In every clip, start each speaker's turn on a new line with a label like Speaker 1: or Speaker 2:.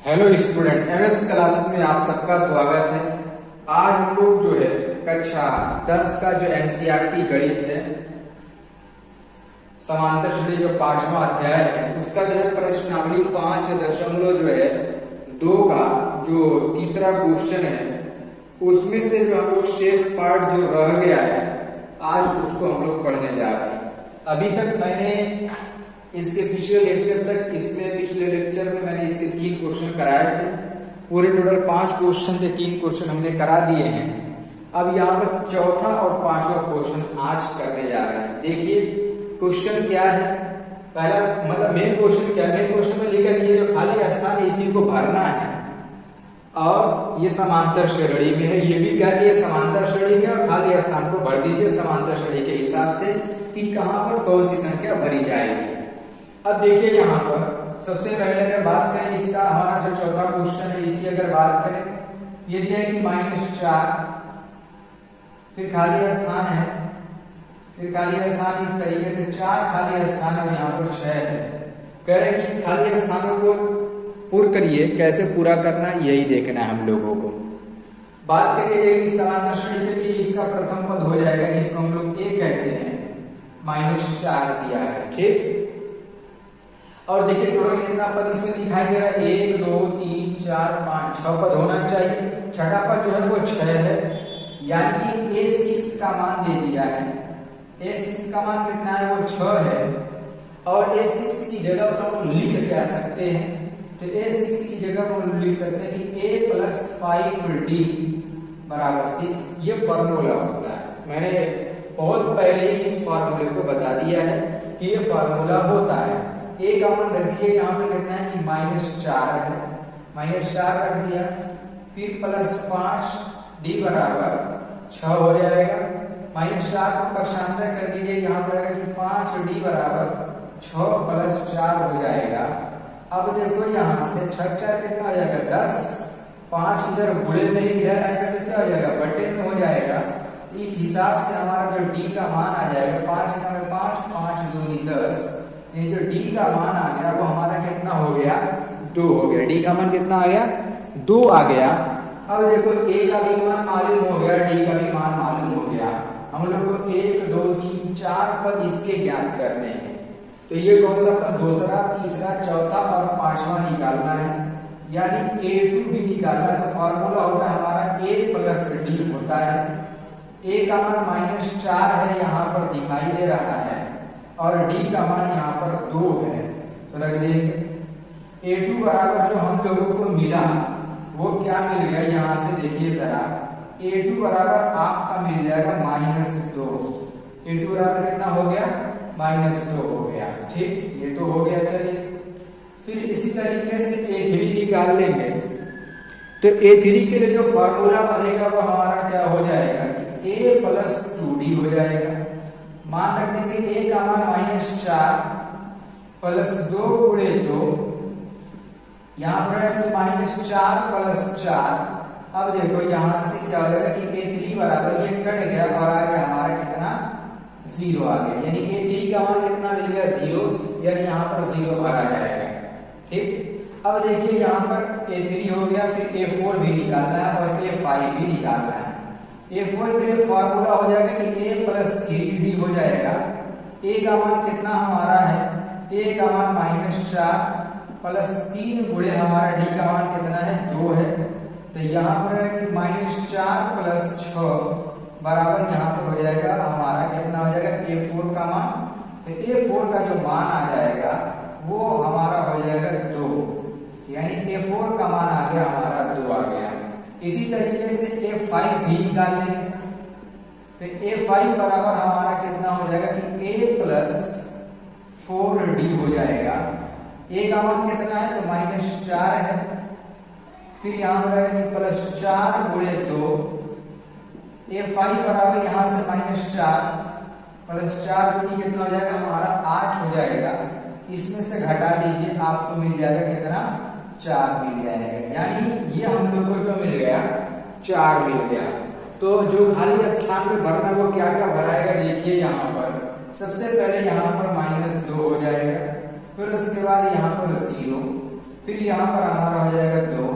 Speaker 1: Hello student, MS classes में आप सबका स्वागत है। आज हम लोग जो है कक्षा 10 का जो एनसीईआरटी गणित है, समांतर श्रेणी जो 5वां अध्याय है, उसका जो है प्रश्नावली 5.2 जो है 2 का जो तीसरा क्वेश्चन है, उसमें से जो हम लोग शेष पार्ट जो रह गया है आज उसको हम लोग पढ़ने जा रहे हैं। अभी तक मैंने इसके पिछले लेक्चर में मैंने इसके 3 क्वेश्चन कराए थे। पूरे टोटल 5 क्वेश्चन थे, 3 क्वेश्चन हमने करा दिए हैं। अब यहाँ पर चौथा और 5वां क्वेश्चन आज करने जा रहे हैं। देखिए क्वेश्चन क्या है। पहला मतलब मेन क्वेश्चन क्या है, मेन क्वेश्चन में लिखा कि ये जो खाली स्थान है इसी को भरना है और ये समांतर श्रेणी में है। ये भी कह दिया समांतर श्रेणी में और खाली स्थान को भर दीजिए समांतर श्रेणी के हिसाब से कि कहां पर कौन सी संख्या भरी जाएगी। अब देखिए यहाँ पर सबसे पहले अगर बात करें इसका, हमारा जो चौथा क्वेश्चन है इसकी अगर बात करें, ये दिया है कि -4, फिर खाली स्थान है, फिर खाली स्थान इस तरीके से 4 खाली स्थान है, यहाँ पर 6 है। कह रहे कि खाली स्थानों को पूर्ण करिए, कैसे पूरा करना यही देखना है हम लोगों को। बात करिए समांतर श्रेणी की, इसका प्रथम पद हो जाएगा, इसको हम लोग ए कहते हैं, -4 दिया है, ठीक। और देखिए टोटल कितना पद इसमें दिखाई दे रहा है, 1 2 3 4 5 6 पद होना चाहिए। छठा पद जो है वो 6 है, यानी A6 का मान दे दिया है। A6 का मान कितना है, वो 6 है। और A6 की जगह पर हम लिख क्या सकते हैं, तो A6 की जगह पर हम लिख सकते हैं कि A + 5D = 6। ये फॉर्मूला होता है, मैंने बहुत पहले ही इस फॉर्मूले को बता दिया है कि ये फॉर्मूला होता है। ए का मान रखिए, यहाँ पे कितना है कि -4 है, -4 रख दिया, फिर +5 D = 6 हो जाएगा। -4 को पक्षांतर कर दीजिए, यहाँ पर कि 5D = 6 + 4 हो जाएगा। अब देखो यहाँ से 6 4 कितना हो जाएगा 10, 5 इधर गुणे में इधर आएगा तो क्या हो जाएगा, बटे में हो जाएगा। इस हिसाब से हमारा जो D का मान आ जाएगा 5 में 5 5 2 10, ये जो D का मान आ गया वो हमारा कितना हो गया, 2 हो गया। D का मान कितना आ गया, 2 आ गया। अब देखो A का भी मान मालूम हो गया, D का भी मान मालूम हो गया। हम लोग को 1 2 3 4 पद इसके ज्ञात करने हैं। तो ये कौन सा पद, दूसरा, तीसरा, चौथा और 5वां निकालना है, यानी A2 भी निकालना है। तो फॉर्मूला होता है हमारा A + D होता है। A का मान -4 है, यहाँ पर दिखाई दे रहा है, और D का मान यहाँ पर 2 है, तो रख देंगे। A2 बराबर जो हम लोगों को मिला वो क्या मिल गया, यहाँ से देखिए जरा, A2 बराबर आपका मिल जाएगा -2। A2 बराबर कितना हो गया, -2 हो गया, ठीक। ये तो हो गया। चलिए फिर इसी तरीके से A3 निकाल लेंगे। तो A3 के लिए जो फॉर्मूला बनेगा वो हमारा क्या हो जाएगा कि A + 2D हो जाएगा। मान रख देंगे A का मान -4 + 2 × 2, यहाँ पर है -4 + 4। अब देखो यहाँ से क्या हो जाएगा कि A3 बराबर, ये कट गया और आ गया हमारा कितना, 0 आ गया, यानी A3 का मान कितना मिल गया, 0, यानी यहाँ पर 0 भरा जाएगा, ठीक। अब देखिए यहाँ पर A3 हो गया, फिर A4 भी निकालना है और A5 भी निकालना है। A4 के लिए फॉर्मूला हो जाएगा कि A + 3D हो जाएगा। A का मान कितना हमारा है, A का मान -4 + 3 × हमारा D का मान कितना है, 2 है। तो यहाँ पर है कि -4 + 6 बराबर यहाँ पर हो जाएगा हमारा कितना हो जाएगा, A4 का मान। तो A4 का जो मान आ जाएगा वो हमारा हो जाएगा 2, यानी A4 का मान आ गया हमारा 2 आ गया। इसी तरीके से A5 भी निकाल लेंगे। तो A5 बराबर हमारा कितना हो जाएगा कि A + 4D हो जाएगा। A का मान कितना है, तो -4 है, फिर यहाँ पर है +4 × 2। A5 बराबर यहाँ से -4 + 4 कितना हो जाएगा हमारा 8 हो जाएगा। इसमें से घटा लीजिए, आपको मिल जाएगा कितना, 4 मिल जाएगा, यानी ये हम लोग को जो मिल गया 4 मिल गया। तो जो खाली स्थान पे भरना वो क्या क्या भराएगा, देखिए यहाँ पर सबसे पहले यहाँ पर -2 हो जाएगा, फिर उसके बाद यहाँ पर 0, फिर यहाँ पर हमारा हो जाएगा 2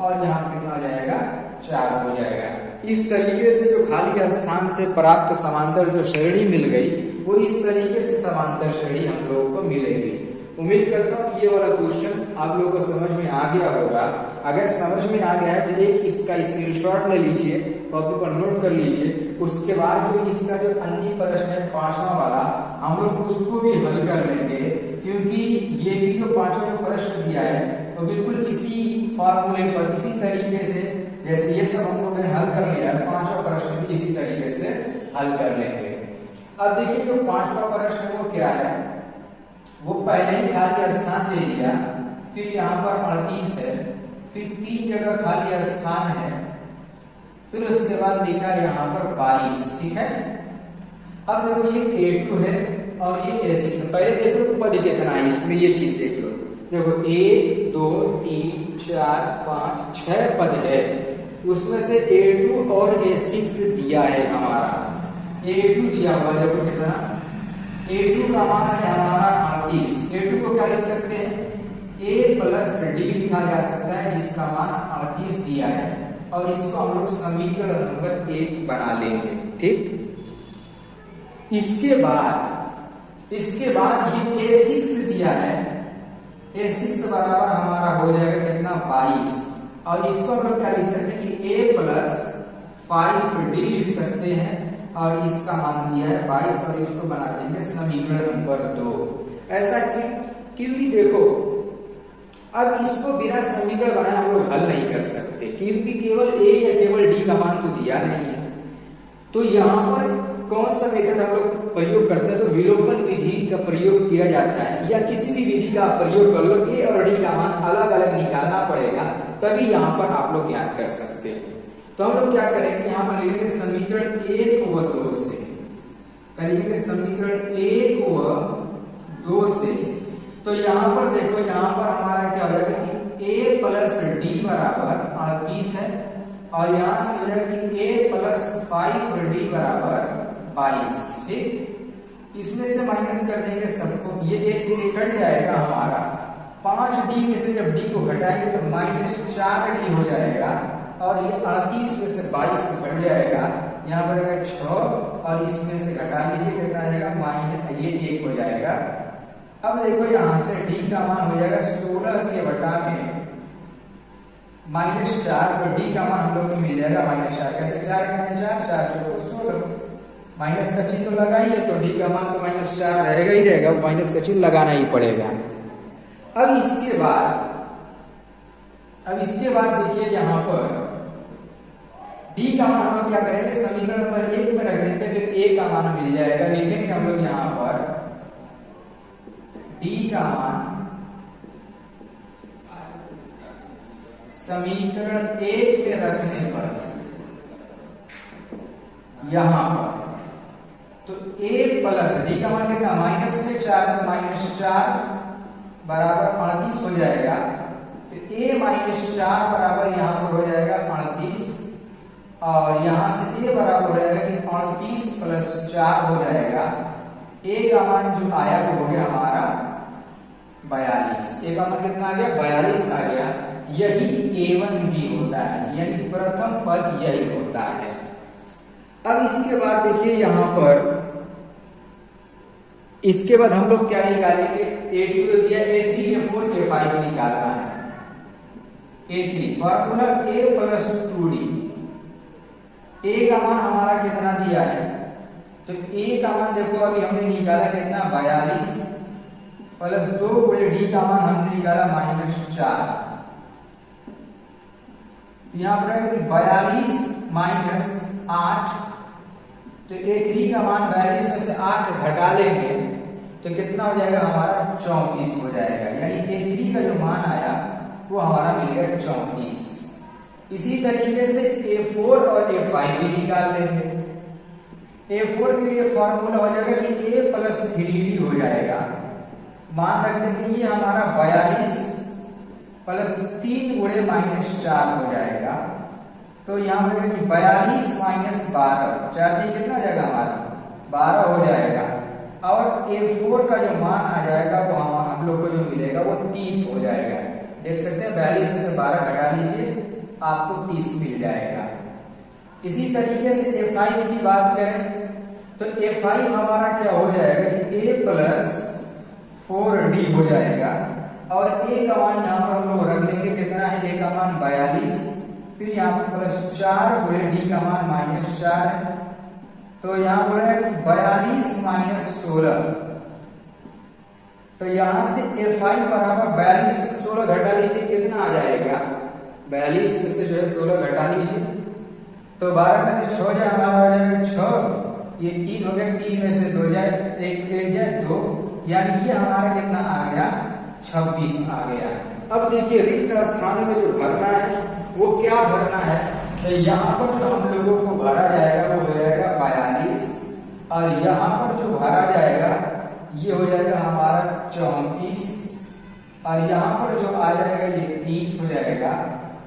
Speaker 1: और यहाँ पर कितना हो जाएगा 4 हो जाएगा। इस तरीके से जो खाली स्थान से प्राप्त समांतर जो श्रेणी मिल गई वो इस तरीके से समांतर श्रेणी हम लोगों को मिलेगी। उम्मीद करता हूँ ये वाला क्वेश्चन आप लोगों को समझ में आ गया होगा। अगर समझ में आ गया है तो एक इसका स्क्रीनशॉट ले लीजिए, कॉपी पर नोट कर लीजिए। उसके बाद जो इसका जो अंतिम प्रश्न है 5वां वाला, हम लोग उसको भी हल कर लेंगे, क्योंकि ये भी जो 5वां जो प्रश्न दिया है तो बिल्कुल इसी फॉर्मूले पर, इसी तरीके से जैसे ये सब हम लोगों ने हल कर लिया है, 5वां प्रश्न भी इसी तरीके से हल कर लेंगे। अब देखिए जो 5वां प्रश्न है वो क्या है, वो पहले ही खाली स्थान दे दिया, फिर यहाँ पर 38 है, फिर 3 जगह खाली स्थान है, फिर उसके बाद लिखा यहाँ पर 22। ठीक है, अब देखो ये A2 है और ये A6 है। पहले देखो पद कितना है इसमें, ये चीज देख लो। देखो 1 2 3 4 5 6 पद है, उसमें से A2 और A6 दिया है हमारा। A2 दिया हुआ देखो कितना, A2 का मान है हमारा 38। A2 को क्या लिख सकते हैं, A प्लस D लिखा जा सकता है, जिसका मान 38 दिया है, और इसको हम लोग समीकरण नंबर 1 बना लेंगे। ठीक, इसके बाद ये A6 दिया है, A6 बराबर हमारा हो जाएगा कितना 22, और इसको हम लोग क्या लिख सकते हैं कि A प्लस 5D लिख सकते हैं, और इसका मान दिया है 22, और इसको बना देंगे समीकरण नंबर 2। ऐसा क्योंकि देखो अब इसको बिना समीकरण बनाए हम लोग हल नहीं कर सकते, क्योंकि केवल A या केवल D का मान तो दिया नहीं है। तो यहाँ पर कौन सा मेथड हम लोग प्रयोग करते हैं, तो विलोपन विधि का प्रयोग किया जाता है, या किसी भी विधि का प्रयोग कर लो, A और D का मान अलग अलग निकालना पड़ेगा, तभी यहाँ पर आप लोग याद कर सकते हैं। तो हम लोग क्या करेंगे, यहाँ पर लिखेंगे समीकरण 1 व 2 से, करेंगे समीकरण 1 व 2 से। तो यहाँ पर देखो, यहाँ पर हमारा क्या हो जाएगा कि A प्लस D बराबर 38 है, और यहाँ से हो जाएगा कि A प्लस 5D बराबर 22। ठीक, इसमें से माइनस कर देंगे सबको, ये A से A कट जाएगा हमारा, 5D में से जब D को घटाएंगे तो -4D हो जाएगा, और ये 38 में से 22 घट जाएगा, यहाँ पर 6, और इसमें से घटा लीजिए कितना आ जाएगा माइनस, ये 1 हो जाएगा। अब देखो यहाँ से D का मान हो जाएगा 16 के बटा में -4, और D का मान हम लोग को मिल जाएगा -4। कैसे 4 में 4 4 चौको 16, माइनस का चिन्ह तो लगाइए, तो D का मान तो -4 रहेगा ही रहेगा, माइनस का चिन्ह लगाना ही पड़ेगा। अब इसके बाद देखिए यहाँ पर D का मान हम लोग क्या करेंगे, समीकरण नंबर 1 में रख देंगे, तो A का मान मिल जाएगा। लिखेंगे हम लोग यहाँ पर D का मान समीकरण 1 में रखने पर यहाँ पर, तो A प्लस D का मान कितना माइनस में 4, -4 बराबर 38 हो जाएगा, तो A -4 बराबर यहाँ पर हो जाएगा 38, और यहाँ से A बराबर हो जाएगा कि 38 प्लस 4 हो जाएगा। A का मान जो आया वो हो गया हमारा 42। A का मान कितना आ गया 42 आ गया। यही A1 भी होता है, यानी प्रथम पद यही होता है। अब इसके बाद देखिए यहाँ पर, इसके बाद हम लोग क्या निकालेंगे, A2 तो दिया, A3 A4 A5 निकालना है। A3 formula A plus 2D, A का मान हमारा कितना दिया है, तो A का मान देखो अभी हमने निकाला कितना 42, प्लस 2 गुणे D का मान हमने निकाला -4, यहाँ पर 42 माइनस 8, तो A3 का मान 42 में से 8 घटा लेंगे तो कितना हो जाएगा हमारा 34 हो जाएगा, यानी A3 का जो मान आया वो हमारा मिल गया 34। इसी तरीके से A4 और A5 भी निकाल लेंगे। A4 के लिए फॉर्मूला हो जाएगा कि A प्लस 3D हो जाएगा, मान रखते हैं ये हमारा 42 प्लस 3 गुणे -4 हो जाएगा, तो यहाँ पर 42 माइनस 12, 4 कितना हो जाएगा हमारा 12 हो जाएगा, और A4 का जो मान आ जाएगा वो हम लोग को जो मिलेगा वो 30 हो जाएगा।
Speaker 2: देख सकते हैं 42 में से 12 घटा लीजिए, आपको 30 मिल जाएगा। इसी तरीके से A5 की बात करें तो A5 हमारा क्या हो जाएगा कि A प्लस 4D हो जाएगा, और A का मान यहाँ पर हम लोग रख लेंगे कितना है, A का मान 42, फिर यहाँ पर प्लस 4 गुणे D का मान -4 है, तो यहाँ पर है 42 माइनस 16, तो यहां से A5 बराबर 42 में से 16 घटा लीजिए, कितना आ जाएगा, 42 में से जो है 16 घटा लीजिए, तो 12 में से 6 जाए हमारा हो जाएगा 6, ये 3 हो गया, 3 में से 2 जाए 1 जाए 2, यानी ये हमारा कितना आ गया, 26 आ गया। अब देखिए रिक्त स्थान में जो भरना है वो क्या भरना है, तो यहाँ पर जो हम लोगों को भरा जाएगा वो हो जाएगा 42, और यहाँ पर जो भरा जाएगा ये हो जाएगा हमारा 34, और यहाँ पर जो आ जाएगा ये 30 हो जाएगा,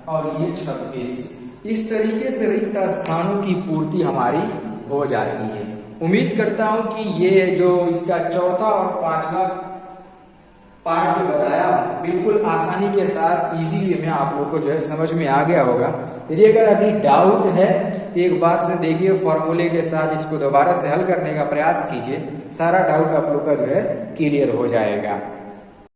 Speaker 2: और ये 26। इस तरीके से रिक्त स्थानों की पूर्ति हमारी हो जाती है। उम्मीद करता हूं कि ये जो इसका चौथा और पांचवा पार्ट जो बताया बिल्कुल आसानी के साथ इजीली में आप लोगों को जो है समझ में आ गया होगा। यदि अगर अभी डाउट है तो एक बार से देखिए फॉर्मूले के साथ इसको दोबारा से हल करने का प्रयास कीजिए, सारा डाउट आप लोग का जो है क्लियर हो जाएगा।